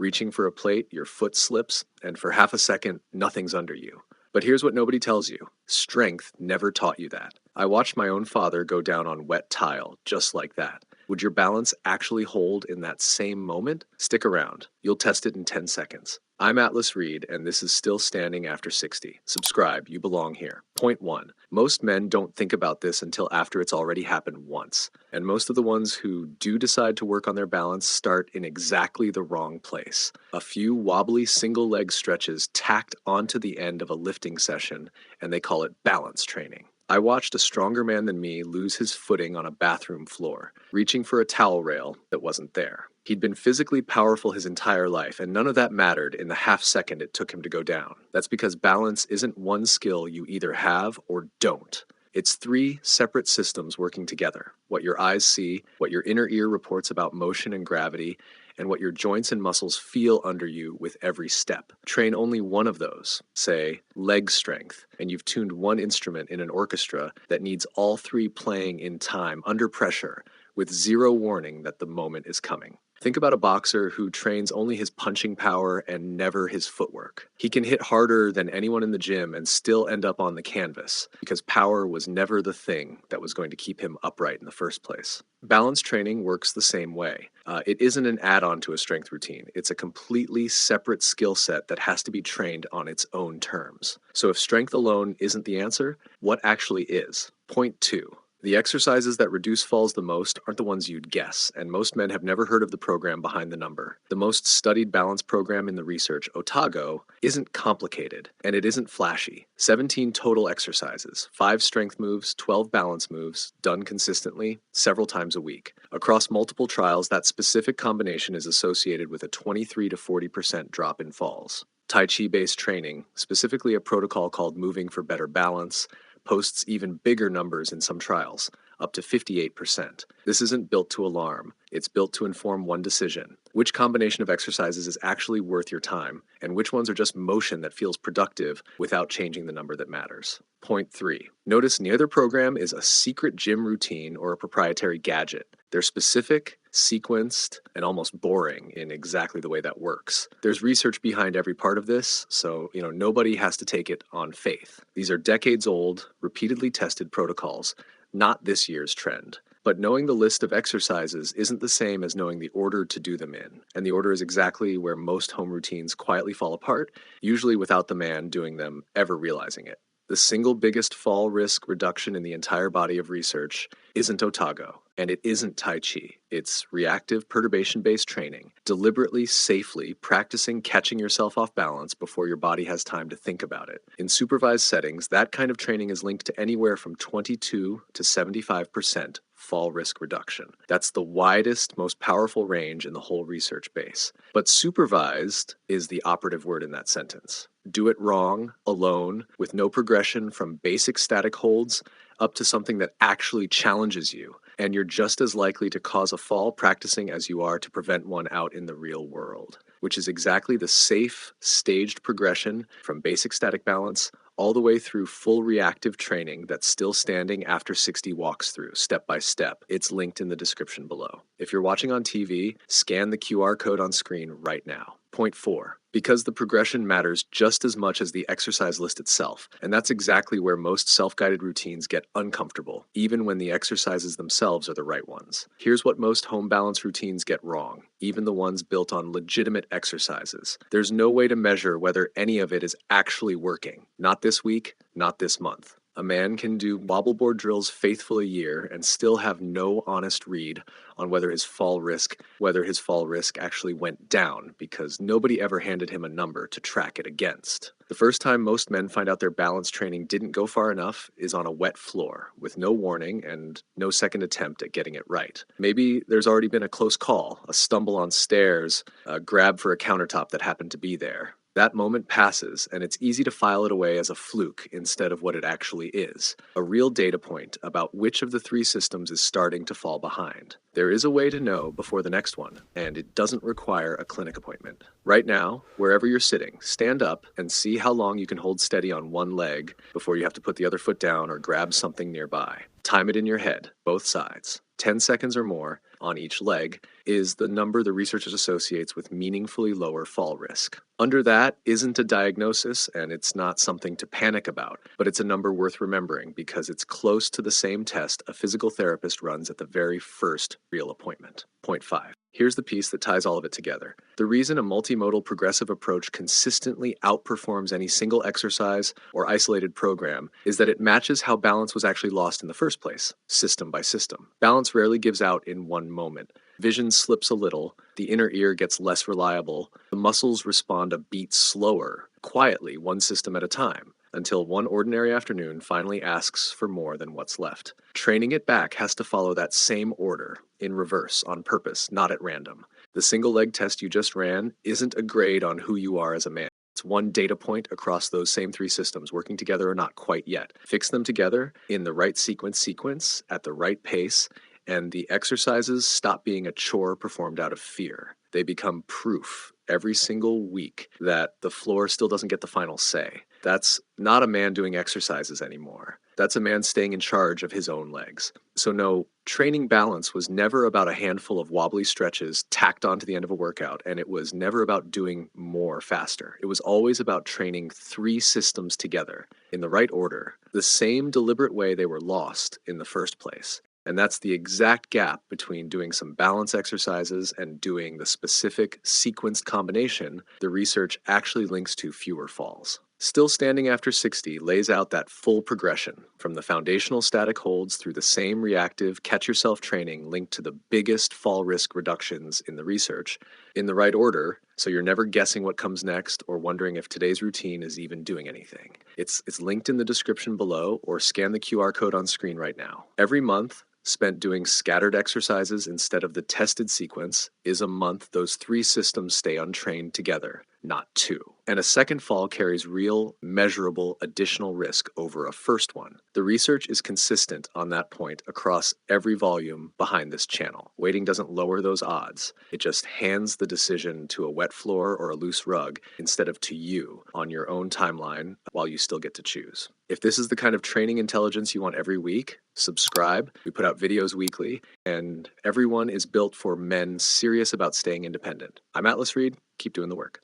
Reaching for a plate, your foot slips, and for half a second, nothing's under you. But here's what nobody tells you. Strength never taught you that. I watched my own father go down on wet tile, just like that. Would your balance actually hold in that same moment? Stick around. You'll test it in 10 seconds. I'm Atlas Reed, and this is Still Standing After 60. Subscribe, you belong here. Point 1. Most men don't think about this until after it's already happened once. And most of the ones who do decide to work on their balance start in exactly the wrong place. A few wobbly single leg stretches tacked onto the end of a lifting session, and they call it balance training. I watched a stronger man than me lose his footing on a bathroom floor, reaching for a towel rail that wasn't there. He'd been physically powerful his entire life, and none of that mattered in the half second it took him to go down. That's because balance isn't one skill you either have or don't. It's 3 separate systems working together. What your eyes see, what your inner ear reports about motion and gravity, and what your joints and muscles feel under you with every step. Train only one of those, say, leg strength, and you've tuned one instrument in an orchestra that needs all 3 playing in time, under pressure, with zero warning that the moment is coming. Think about a boxer who trains only his punching power and never his footwork. He can hit harder than anyone in the gym and still end up on the canvas because power was never the thing that was going to keep him upright in the first place. Balance training works the same way. It isn't an add-on to a strength routine. It's a completely separate skill set that has to be trained on its own terms. So if strength alone isn't the answer, what actually is? Point 2. The exercises that reduce falls the most aren't the ones you'd guess, and most men have never heard of the program behind the number. The most studied balance program in the research, Otago, isn't complicated, and it isn't flashy. 17 total exercises, 5 strength moves, 12 balance moves, done consistently, several times a week. Across multiple trials, that specific combination is associated with a 23 to 40% drop in falls. Tai Chi-based training, specifically a protocol called Moving for Better Balance, posts even bigger numbers in some trials, up to 58%. This isn't built to alarm. It's built to inform one decision. Which combination of exercises is actually worth your time, and which ones are just motion that feels productive without changing the number that matters? Point 3. Notice neither program is a secret gym routine or a proprietary gadget. They're specific, sequenced, and almost boring in exactly the way that works. There's research behind every part of this, so nobody has to take it on faith. These are decades-old, repeatedly tested protocols, not this year's trend. But knowing the list of exercises isn't the same as knowing the order to do them in, and the order is exactly where most home routines quietly fall apart, usually without the man doing them ever realizing it. The single biggest fall risk reduction in the entire body of research isn't Otago, and it isn't Tai Chi. It's reactive perturbation-based training, deliberately, safely practicing catching yourself off balance before your body has time to think about it. In supervised settings, that kind of training is linked to anywhere from 22 to 75% fall risk reduction. That's the widest, most powerful range in the whole research base. But supervised is the operative word in that sentence. Do it wrong, alone, with no progression from basic static holds up to something that actually challenges you, and you're just as likely to cause a fall practicing as you are to prevent one out in the real world, which is exactly the safe, staged progression from basic static balance all the way through full reactive training that's Still Standing After 60 walks through, step by step. It's linked in the description below. If you're watching on TV, scan the QR code on screen right now. Point 4. Because the progression matters just as much as the exercise list itself, and that's exactly where most self-guided routines get uncomfortable, even when the exercises themselves are the right ones. Here's what most home balance routines get wrong, even the ones built on legitimate exercises. There's no way to measure whether any of it is actually working. Not this week, not this month. A man can do wobble board drills faithful a year and still have no honest read on whether his fall risk actually went down, because nobody ever handed him a number to track it against. The first time most men find out their balance training didn't go far enough is on a wet floor, with no warning and no second attempt at getting it right. Maybe there's already been a close call, a stumble on stairs, a grab for a countertop that happened to be there. That moment passes, and it's easy to file it away as a fluke instead of what it actually is, a real data point about which of the 3 systems is starting to fall behind. There is a way to know before the next one, and it doesn't require a clinic appointment. Right now, wherever you're sitting, stand up and see how long you can hold steady on one leg before you have to put the other foot down or grab something nearby. Time it in your head, both sides. 10 seconds or more on each leg. is the number the researchers associates with meaningfully lower fall risk. Under that isn't a diagnosis, and it's not something to panic about, but it's a number worth remembering because it's close to the same test a physical therapist runs at the very first real appointment. Point 5. Here's the piece that ties all of it together. The reason a multimodal progressive approach consistently outperforms any single exercise or isolated program is that it matches how balance was actually lost in the first place, system by system. Balance rarely gives out in one moment. Vision slips a little, the inner ear gets less reliable, the muscles respond a beat slower, quietly, one system at a time, until one ordinary afternoon finally asks for more than what's left. Training it back has to follow that same order, in reverse, on purpose, not at random. The single leg test you just ran isn't a grade on who you are as a man. It's one data point across those same 3 systems, working together or not quite yet. Fix them together in the right sequence, at the right pace, and the exercises stop being a chore performed out of fear. They become proof every single week that the floor still doesn't get the final say. That's not a man doing exercises anymore. That's a man staying in charge of his own legs. So no, training balance was never about a handful of wobbly stretches tacked onto the end of a workout, and it was never about doing more faster. It was always about training 3 systems together in the right order, the same deliberate way they were lost in the first place. And that's the exact gap between doing some balance exercises and doing the specific sequenced combination the research actually links to fewer falls. Still Standing After 60 lays out that full progression from the foundational static holds through the same reactive catch-yourself training linked to the biggest fall risk reductions in the research in the right order, so you're never guessing what comes next or wondering if today's routine is even doing anything. It's linked in the description below, or scan the QR code on screen right now. Every month spent doing scattered exercises instead of the tested sequence is a month those 3 systems stay untrained together, not 2. And a second fall carries real, measurable additional risk over a first one. The research is consistent on that point across every volume behind this channel. Waiting doesn't lower those odds. It just hands the decision to a wet floor or a loose rug instead of to you on your own timeline while you still get to choose. If this is the kind of training intelligence you want every week, subscribe. We put out videos weekly, and everyone is built for men serious about staying independent. I'm Atlas Reed. Keep doing the work.